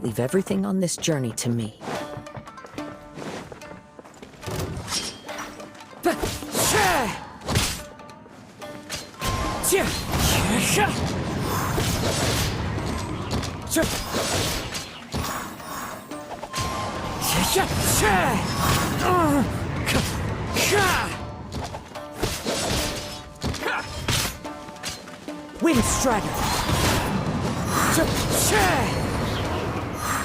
Leave everything on this journey to me. Wind Strider!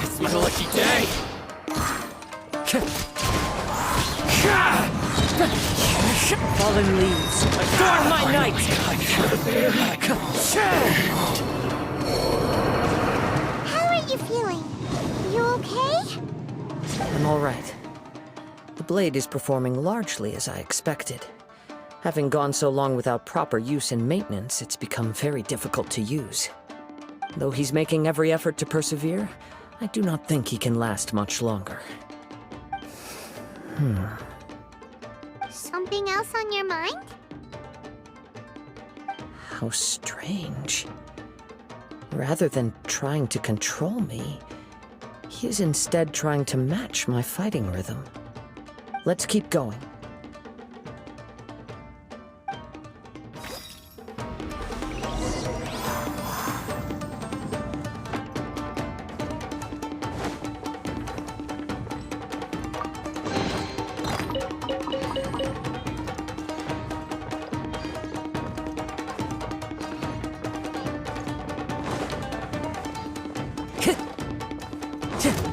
It's my lucky day! Fallen leaves, adorn my night! How are you feeling? You okay? I'm all right. The blade is performing largely as I expected. Having gone so long without proper use and maintenance, it's become very difficult to use. Though he's making every effort to persevere, I do not think he can last much longer. Something else on your mind? How strange. Rather than trying to control me, he is instead trying to match my fighting rhythm. Let's keep going.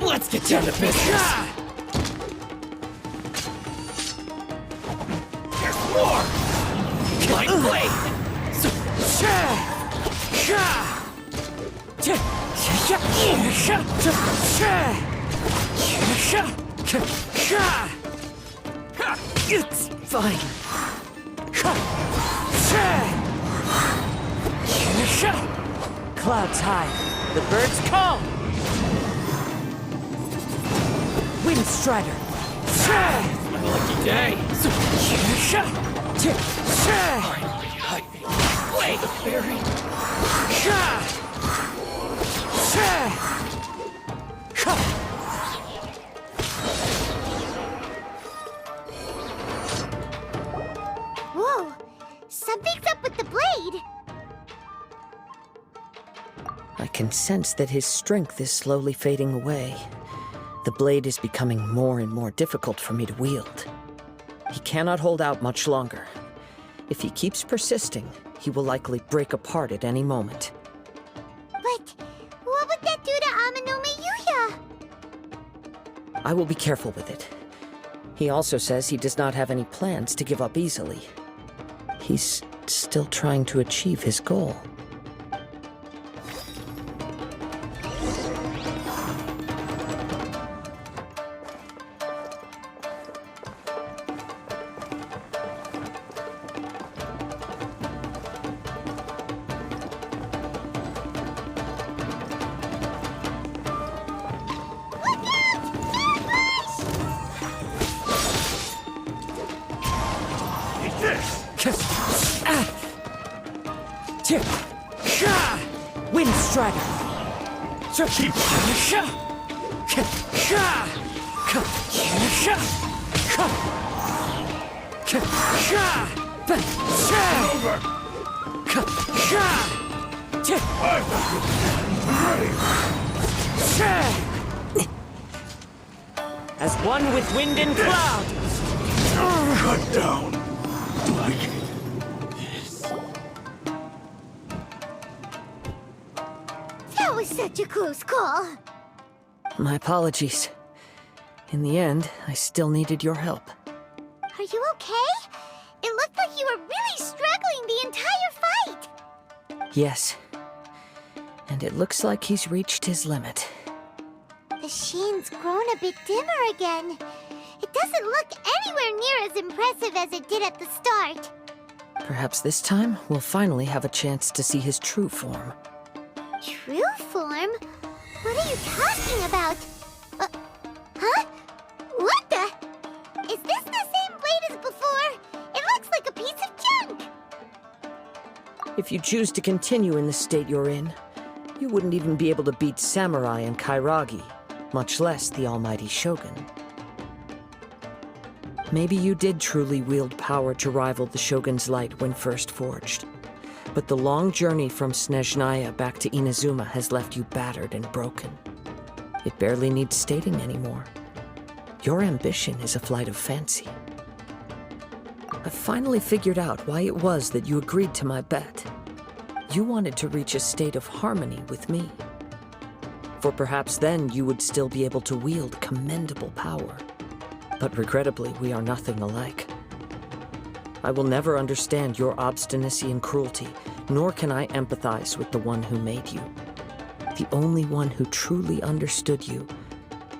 Let's get down to business! There's more! Light blade! It's fine. Clouds high. The birds call. Wind Strider. My lucky day! Finally, Wait, Barry! Whoa! Something's up with the blade! I can sense that his strength is slowly fading away. The blade is becoming more and more difficult for me to wield. He cannot hold out much longer. If he keeps persisting, he will likely break apart at any moment. But what would that do to Amano Miyuya? I will be careful with it. He also says he does not have any plans to give up easily. He's still trying to achieve his goal. Wind Strider! As one with wind and cloud! Cut down! Like this. That was such a close call. My apologies. In the end, I still needed your help. Are you okay? It looked like you were really struggling the entire fight. Yes. And it looks like he's reached his limit. The sheen's grown a bit dimmer again. It doesn't look anywhere near as impressive as it did at the start. Perhaps this time, we'll finally have a chance to see his true form. True form? What are you talking about? Huh? What the? Is this the same blade as before? It looks like a piece of junk! If you choose to continue in the state you're in, You wouldn't even be able to beat Samurai and Kairagi, much less the almighty Shogun. Maybe you did truly wield power to rival the Shogun's light when first forged. But the long journey from Snezhnaya back to Inazuma has left you battered and broken. It barely needs stating anymore. Your ambition is a flight of fancy. I finally figured out why it was that you agreed to my bet. You wanted to reach a state of harmony with me. For perhaps then you would still be able to wield commendable power. But regrettably, we are nothing alike. I will never understand your obstinacy and cruelty, nor can I empathize with the one who made you. The only one who truly understood you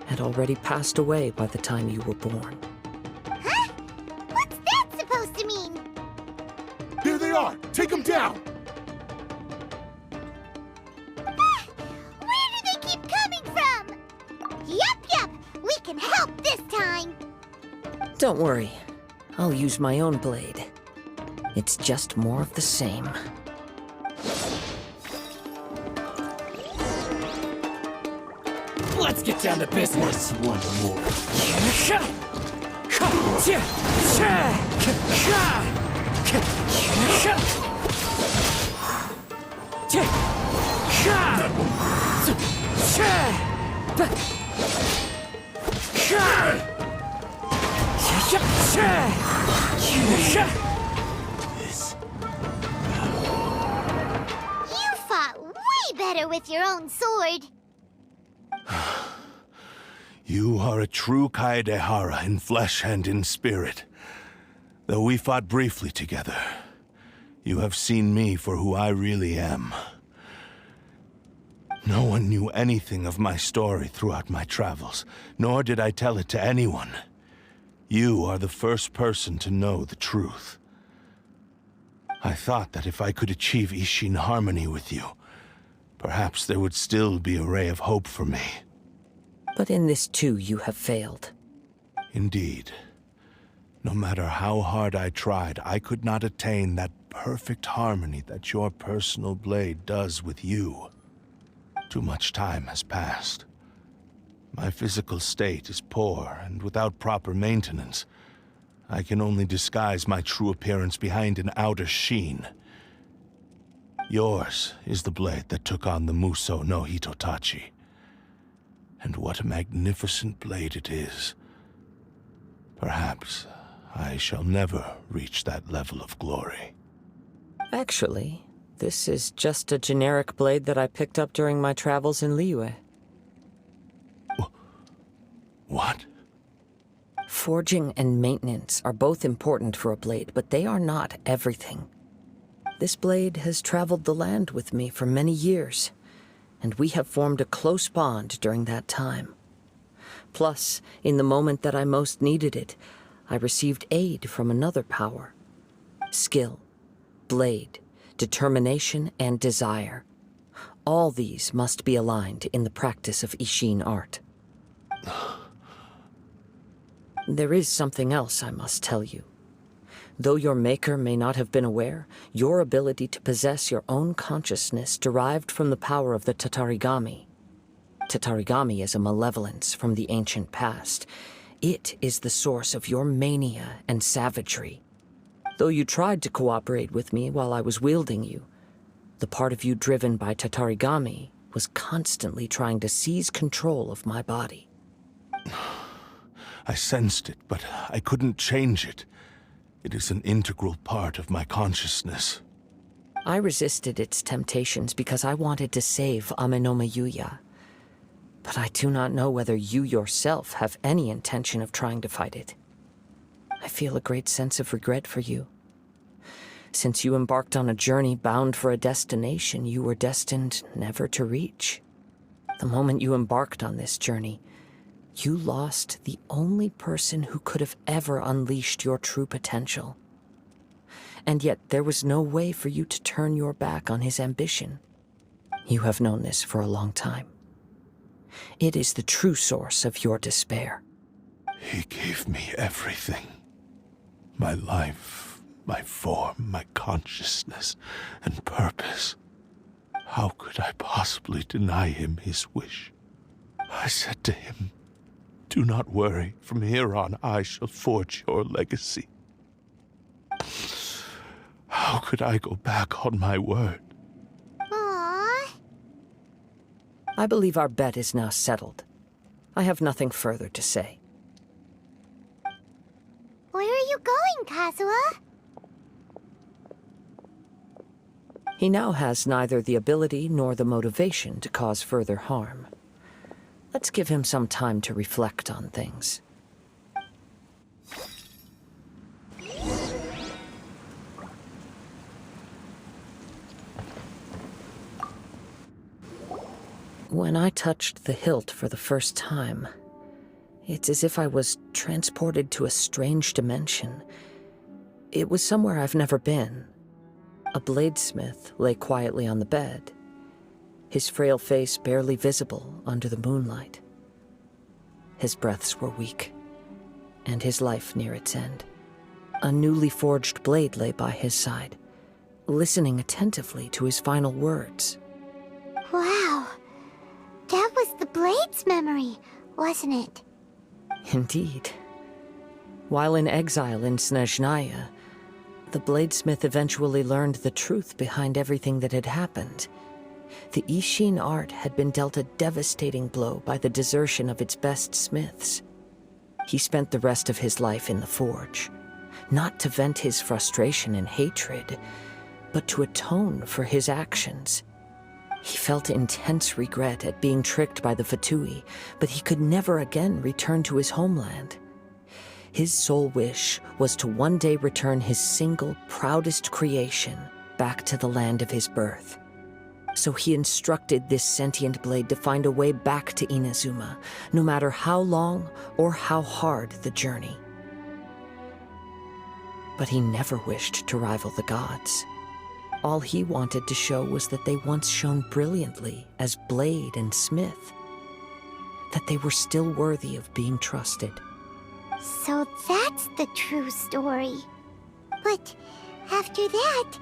had already passed away by the time you were born. Huh? What's that supposed to mean? Here they are! Take them down! Where do they keep coming from? Yup, we can help this time. Don't worry. I'll use my own blade. It's just more of the same. Let's get down to business! One more. This. You fought way better with your own sword. You are a true Kaedehara in flesh and in spirit. Though we fought briefly together, you have seen me for who I really am. No one knew anything of my story throughout my travels, nor did I tell it to anyone. You are the first person to know the truth. I thought that if I could achieve Ishin harmony with you, perhaps there would still be a ray of hope for me. But in this too, you have failed. Indeed. No matter how hard I tried, I could not attain that perfect harmony that your personal blade does with you. Too much time has passed. My physical state is poor, and without proper maintenance, I can only disguise my true appearance behind an outer sheen. Yours is the blade that took on the Muso no Hitotachi. And what a magnificent blade it is. Perhaps I shall never reach that level of glory. Actually, this is just a generic blade that I picked up during my travels in Liyue. What? Forging and maintenance are both important for a blade, but they are not everything. This blade has traveled the land with me for many years, and we have formed a close bond during that time. Plus, in the moment that I most needed it, I received aid from another power. Skill, blade, determination, and desire. All these must be aligned in the practice of Ishin art. There is something else I must tell you. Though your maker may not have been aware, your ability to possess your own consciousness derived from the power of the Tatarigami. Tatarigami is a malevolence from the ancient past. It is the source of your mania and savagery. Though you tried to cooperate with me while I was wielding you, the part of you driven by Tatarigami was constantly trying to seize control of my body. I sensed it, but I couldn't change it. It is an integral part of my consciousness. I resisted its temptations because I wanted to save Amenoma Yuya. But I do not know whether you yourself have any intention of trying to fight it. I feel a great sense of regret for you. Since you embarked on a journey bound for a destination you were destined never to reach. The moment you embarked on this journey, you lost the only person who could have ever unleashed your true potential. And yet there was no way for you to turn your back on his ambition. You have known this for a long time. It is the true source of your despair. He gave me everything. My life, my form, my consciousness, and purpose. How could I possibly deny him his wish? I said to him, "Do not worry. From here on, I shall forge your legacy." How could I go back on my word? Aww. I believe our bet is now settled. I have nothing further to say. Where are you going, Kazuha? He now has neither the ability nor the motivation to cause further harm. Let's give him some time to reflect on things. When I touched the hilt for the first time, it's as if I was transported to a strange dimension. It was somewhere I've never been. A bladesmith lay quietly on the bed, his frail face barely visible under the moonlight. His breaths were weak, and his life near its end. A newly forged blade lay by his side, listening attentively to his final words. Wow. That was the Blade's memory, wasn't it? Indeed. While in exile in Snezhnaya, the bladesmith eventually learned the truth behind everything that had happened. The Ishin art had been dealt a devastating blow by the desertion of its best smiths. He spent the rest of his life in the forge, not to vent his frustration and hatred, but to atone for his actions. He felt intense regret at being tricked by the Fatui, but he could never again return to his homeland. His sole wish was to one day return his single, proudest creation back to the land of his birth. So he instructed this sentient blade to find a way back to Inazuma, no matter how long or how hard the journey. But he never wished to rival the gods. All he wanted to show was that they once shone brilliantly as blade and smith, that they were still worthy of being trusted. So that's the true story. But after that,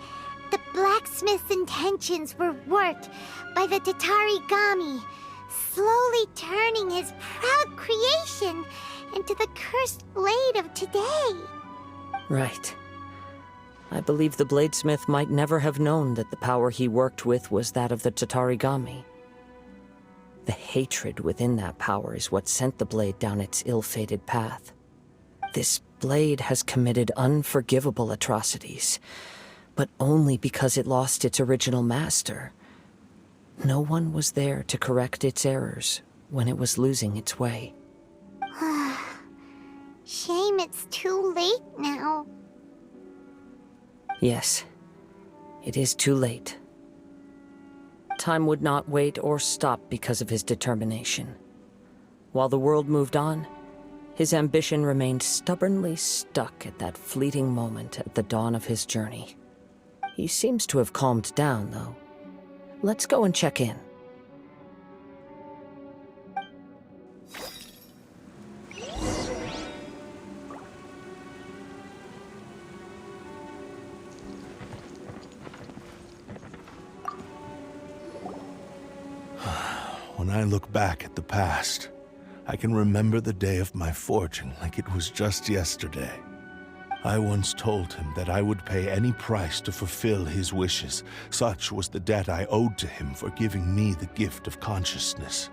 the blacksmith's intentions were worked by the Tatarigami, slowly turning his proud creation into the cursed blade of today. Right. I believe the bladesmith might never have known that the power he worked with was that of the Tatarigami. The hatred within that power is what sent the blade down its ill-fated path. This blade has committed unforgivable atrocities, but only because it lost its original master. No one was there to correct its errors when it was losing its way. Shame it's too late now. Yes, it is too late. Time would not wait or stop because of his determination. While the world moved on, his ambition remained stubbornly stuck at that fleeting moment at the dawn of his journey. He seems to have calmed down, though. Let's go and check in. When I look back at the past, I can remember the day of my forging like it was just yesterday. I once told him that I would pay any price to fulfill his wishes. Such was the debt I owed to him for giving me the gift of consciousness.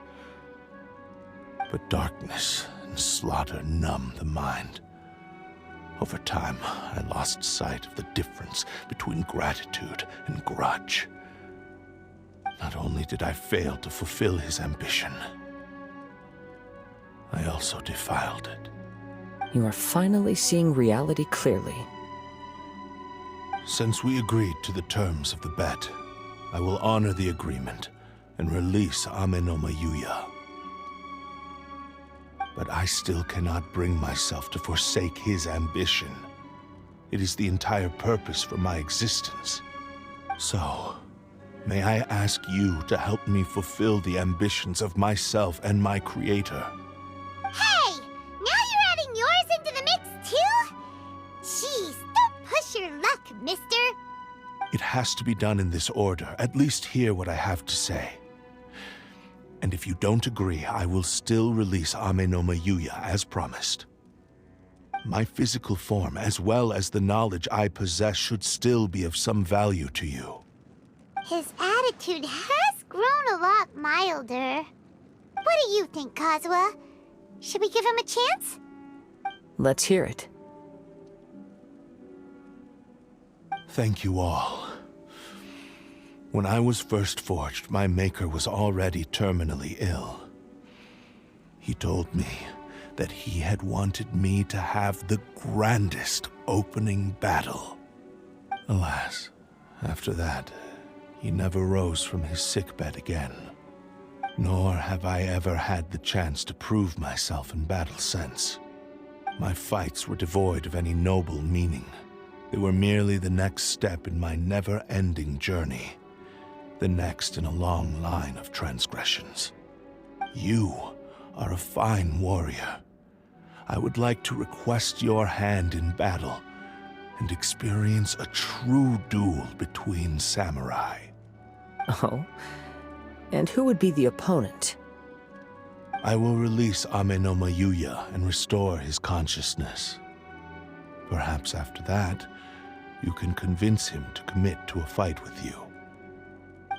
But darkness and slaughter numb the mind. Over time, I lost sight of the difference between gratitude and grudge. Not only did I fail to fulfill his ambition, I also defiled it. You are finally seeing reality clearly. Since we agreed to the terms of the bet, I will honor the agreement and release Amenoma Yuya. But I still cannot bring myself to forsake his ambition. It is the entire purpose for my existence. So, may I ask you to help me fulfill the ambitions of myself and my creator? Hey! Now you're adding yours into the mix, too? Jeez, don't push your luck, mister. It has to be done in this order. At least hear what I have to say. And if you don't agree, I will still release Ame no Mayuya as promised. My physical form, as well as the knowledge I possess, should still be of some value to you. His attitude has grown a lot milder. What do you think, Kazuha? Should we give him a chance? Let's hear it. Thank you all. When I was first forged, my maker was already terminally ill. He told me that he had wanted me to have the grandest opening battle. Alas, after that, he never rose from his sickbed again. Nor have I ever had the chance to prove myself in battle since. My fights were devoid of any noble meaning. They were merely the next step in my never-ending journey. The next in a long line of transgressions. You are a fine warrior. I would like to request your hand in battle and experience a true duel between samurai. Oh? And who would be the opponent? I will release Ame no Mayuya and restore his consciousness. Perhaps after that, you can convince him to commit to a fight with you.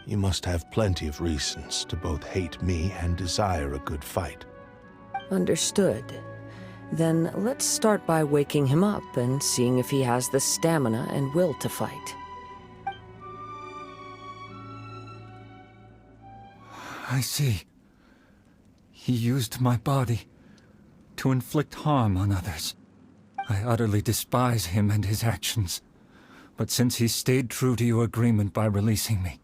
You must have plenty of reasons to both hate me and desire a good fight. Understood. Then let's start by waking him up and seeing if he has the stamina and will to fight. I see. He used my body to inflict harm on others. I utterly despise him and his actions. But since he stayed true to your agreement by releasing me,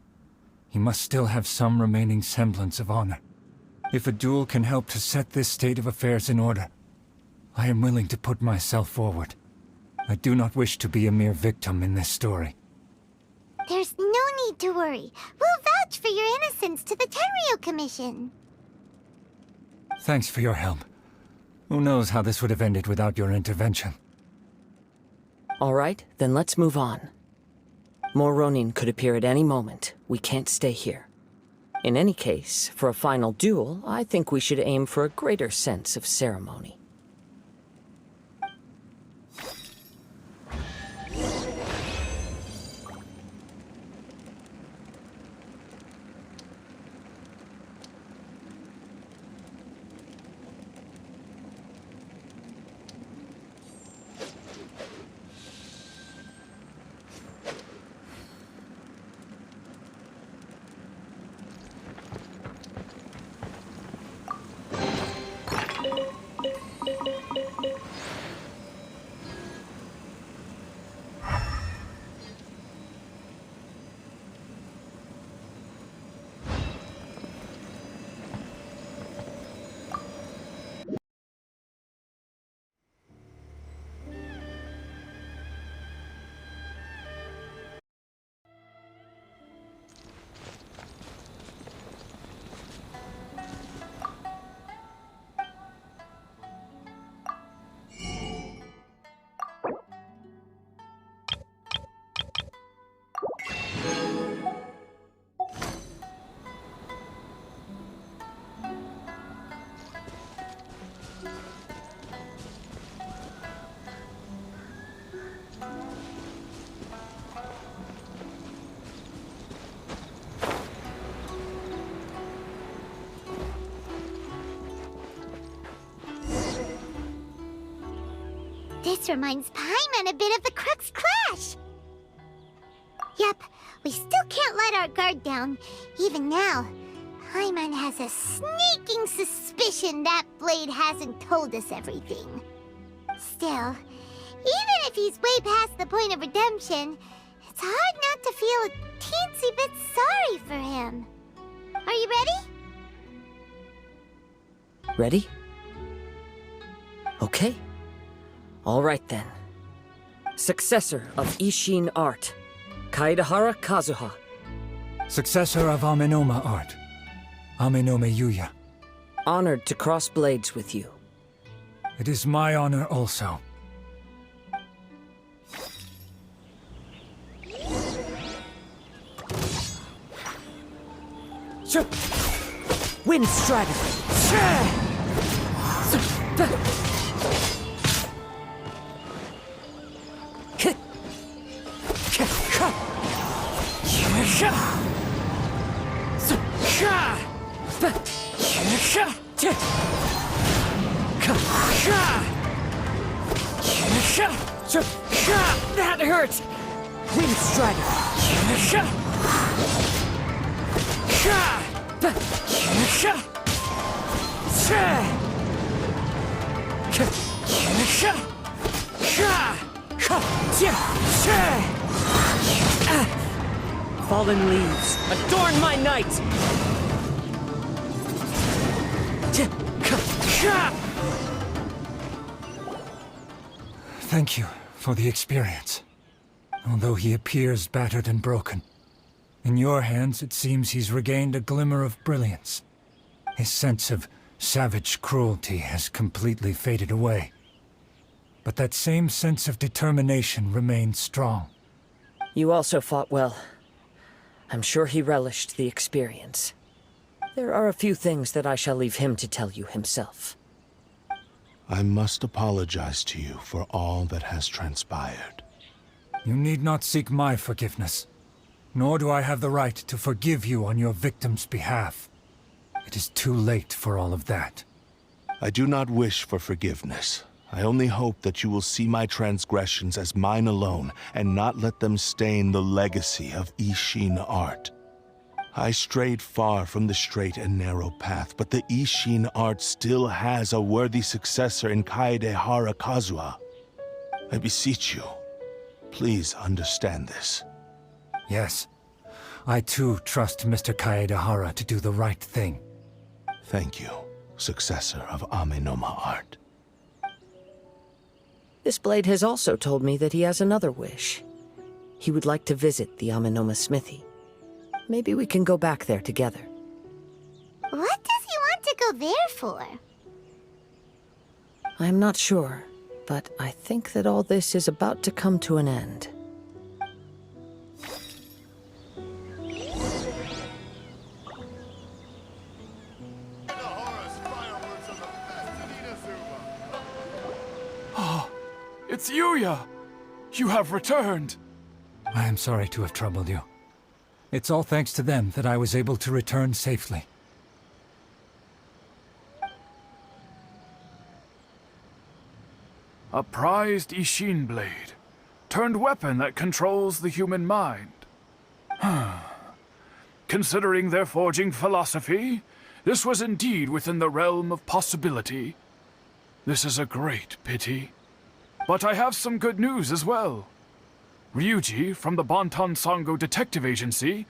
he must still have some remaining semblance of honor. If a duel can help to set this state of affairs in order, I am willing to put myself forward. I do not wish to be a mere victim in this story. There's no need to worry. We'll vouch for your innocence to the Tenryu Commission. Thanks for your help. Who knows how this would have ended without your intervention. All right, then let's move on. More Ronin could appear at any moment. We can't stay here. In any case, for a final duel, I think we should aim for a greater sense of ceremony. This reminds Paimon a bit of the Crux Clash. Yep, we still can't let our guard down. Even now, Paimon has a sneaking suspicion that Blade hasn't told us everything. Still, even if he's way past the point of redemption, it's hard not to feel a teensy bit sorry for him. Are you ready? Ready? Okay. All right then. Successor of Ishin art, Kaedahara Kazuha. Successor of Amenoma art, Ame no Mayuya. Honored to cross blades with you. It is my honor also. Wind strategy. That hurts! Wind strategy. Fallen leaves, adorn my night! Thank you for the experience. Although he appears battered and broken, in your hands it seems he's regained a glimmer of brilliance. His sense of savage cruelty has completely faded away. But that same sense of determination remains strong. You also fought well. I'm sure he relished the experience. There are a few things that I shall leave him to tell you himself. I must apologize to you for all that has transpired. You need not seek my forgiveness, nor do I have the right to forgive you on your victim's behalf. It is too late for all of that. I do not wish for forgiveness. I only hope that you will see my transgressions as mine alone, and not let them stain the legacy of Ishin art. I strayed far from the straight and narrow path, but the Ishin art still has a worthy successor in Kaedehara Kazuha. I beseech you, please understand this. Yes, I too trust Mr. Kaedehara to do the right thing. Thank you, successor of Amenoma art. This blade has also told me that he has another wish. He would like to visit the Amenoma smithy. Maybe we can go back there together. What does he want to go there for? I'm not sure, but I think that all this is about to come to an end. It's Yuya! You have returned! I am sorry to have troubled you. It's all thanks to them that I was able to return safely. A prized Ishin blade, turned weapon that controls the human mind. Considering their forging philosophy, this was indeed within the realm of possibility. This is a great pity. But I have some good news as well. Ryuji, from the Bonton Sango Detective Agency,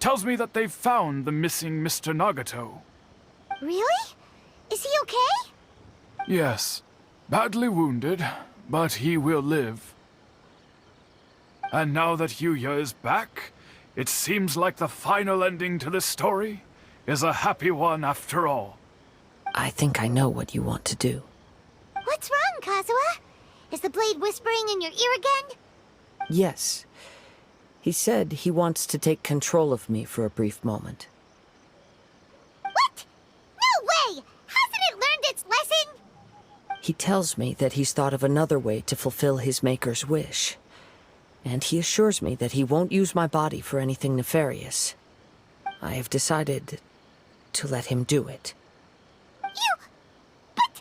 tells me that they've found the missing Mr. Nagato. Really? Is he okay? Yes, badly wounded, but he will live. And now that Yuya is back, it seems like the final ending to this story is a happy one after all. I think I know what you want to do. What's wrong, Kazuha? Is the blade whispering in your ear again? Yes. He said he wants to take control of me for a brief moment. What? No way! Hasn't it learned its lesson? He tells me that he's thought of another way to fulfill his maker's wish. And he assures me that he won't use my body for anything nefarious. I have decided to let him do it. But...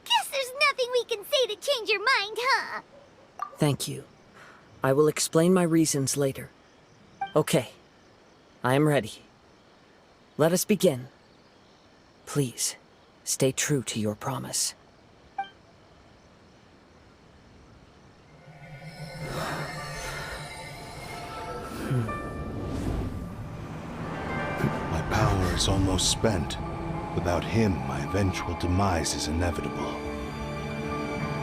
Guess there's nothing we can say to change your mind, huh? Thank you. I will explain my reasons later. Okay. I am ready. Let us begin. Please, stay true to your promise. My power is almost spent. Without him, my eventual demise is inevitable.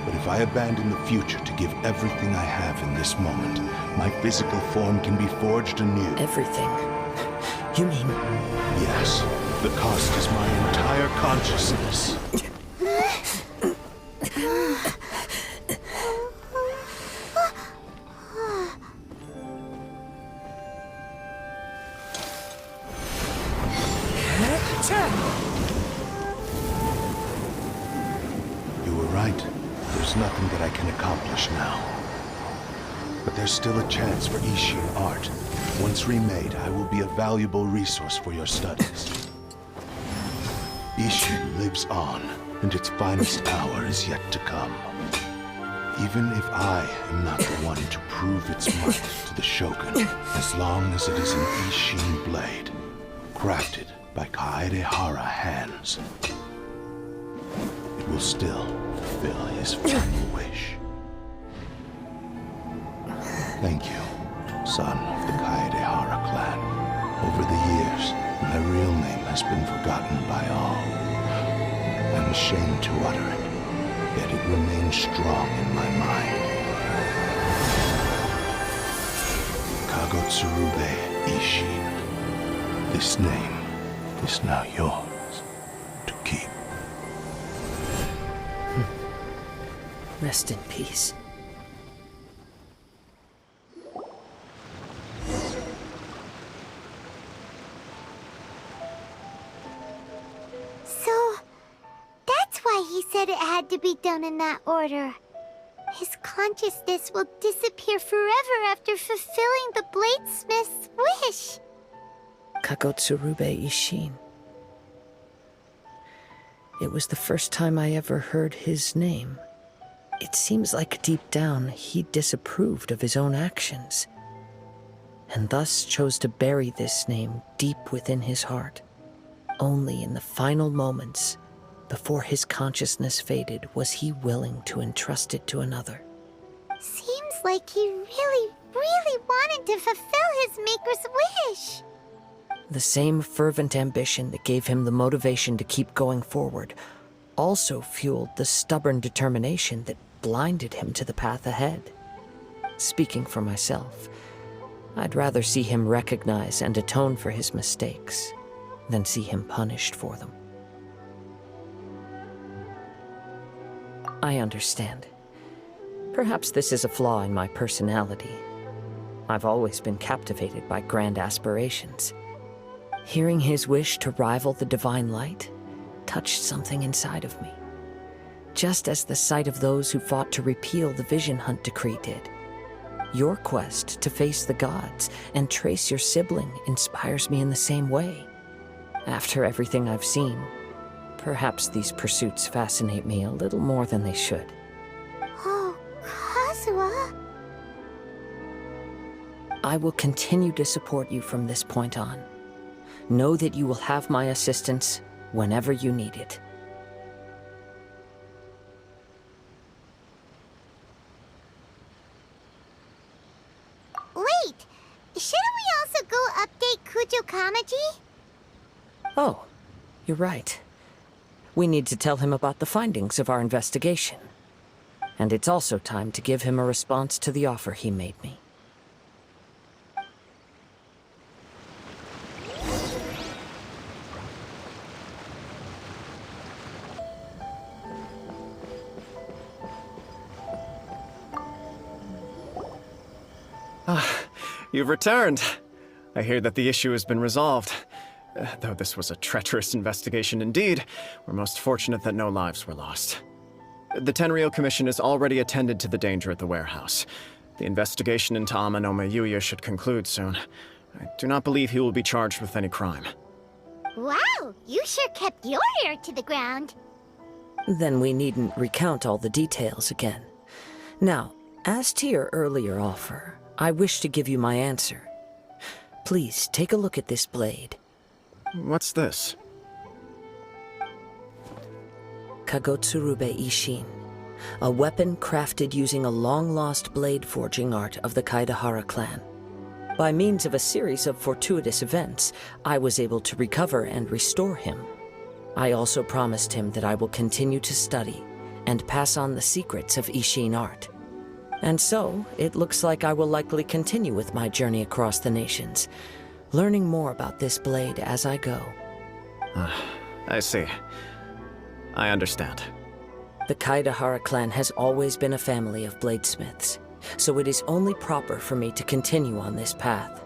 But if I abandon the future to give everything I have in this moment, my physical form can be forged anew. Everything? You mean... Yes. The cost is my entire consciousness. nothing that I can accomplish now. But there's still a chance for Ishin art. Once remade, I will be a valuable resource for your studies. Ishin lives on, and its finest hour is yet to come. Even if I am not the one to prove its might to the Shogun, as long as it is an Ishin blade, crafted by Kaedehara hands, it will still fulfill his final wish. Thank you, son of the Kaedehara clan. Over the years, my real name has been forgotten by all. I'm ashamed to utter it, yet it remains strong in my mind. Kagotsurube Ishin. This name is now yours to keep. Rest in peace. So, that's why he said it had to be done in that order. His consciousness will disappear forever after fulfilling the bladesmith's wish. Kagotsurube Ishin. It was the first time I ever heard his name. It seems like deep down he disapproved of his own actions, and thus chose to bury this name deep within his heart. Only in the final moments, before his consciousness faded, was he willing to entrust it to another. Seems like he really, really wanted to fulfill his maker's wish. The same fervent ambition that gave him the motivation to keep going forward also fueled the stubborn determination that blinded him to the path ahead. Speaking for myself, I'd rather see him recognize and atone for his mistakes than see him punished for them. I understand. Perhaps this is a flaw in my personality. I've always been captivated by grand aspirations. Hearing his wish to rival the divine light touched something inside of me, just as the sight of those who fought to repeal the Vision Hunt decree did. Your quest to face the gods and trace your sibling inspires me in the same way. After everything I've seen, perhaps these pursuits fascinate me a little more than they should. Oh, Kazuha. I will continue to support you from this point on. Know that you will have my assistance whenever you need it. Wait, shouldn't we also go update Kujo Kamaji? Oh, you're right. We need to tell him about the findings of our investigation. And it's also time to give him a response to the offer he made me. You've returned. I hear that the issue has been resolved. Though this was a treacherous investigation indeed, we're most fortunate that no lives were lost. The Tenryou Commission has already attended to the danger at the warehouse. The investigation into Amanome Yuya should conclude soon. I do not believe he will be charged with any crime. Wow, you sure kept your ear to the ground. Then we needn't recount all the details again. Now, as to your earlier offer, I wish to give you my answer. Please take a look at this blade. What's this? Kagotsurube Ishin, a weapon crafted using a long-lost blade forging art of the Kaedehara clan. By means of a series of fortuitous events, I was able to recover and restore him. I also promised him that I will continue to study and pass on the secrets of Ishin art. And so, it looks like I will likely continue with my journey across the nations, learning more about this blade as I go. I see. I understand. The Kaedehara clan has always been a family of bladesmiths, so it is only proper for me to continue on this path.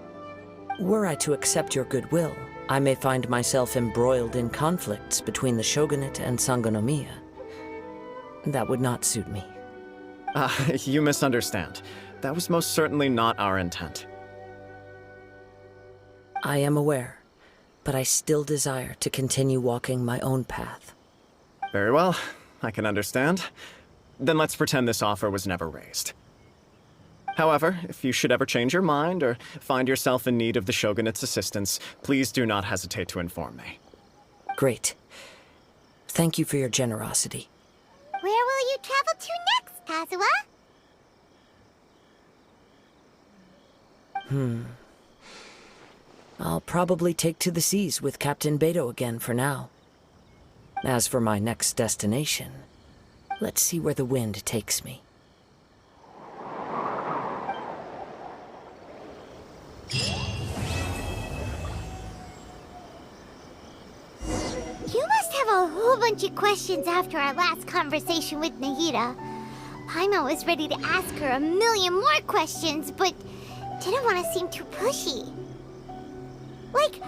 Were I to accept your goodwill, I may find myself embroiled in conflicts between the shogunate and Sangonomiya. That would not suit me. You misunderstand. That was most certainly not our intent. I am aware, but I still desire to continue walking my own path. Very well, I can understand. Then let's pretend this offer was never raised. However, if you should ever change your mind or find yourself in need of the Shogunate's assistance, please do not hesitate to inform me. Great. Thank you for your generosity. Where will you travel to next, Kazuha? I'll probably take to the seas with Captain Beto again for now. As for my next destination, let's see where the wind takes me. You must have a whole bunch of questions after our last conversation with Nahida. Paimon was ready to ask her a million more questions, but didn't want to seem too pushy. Like,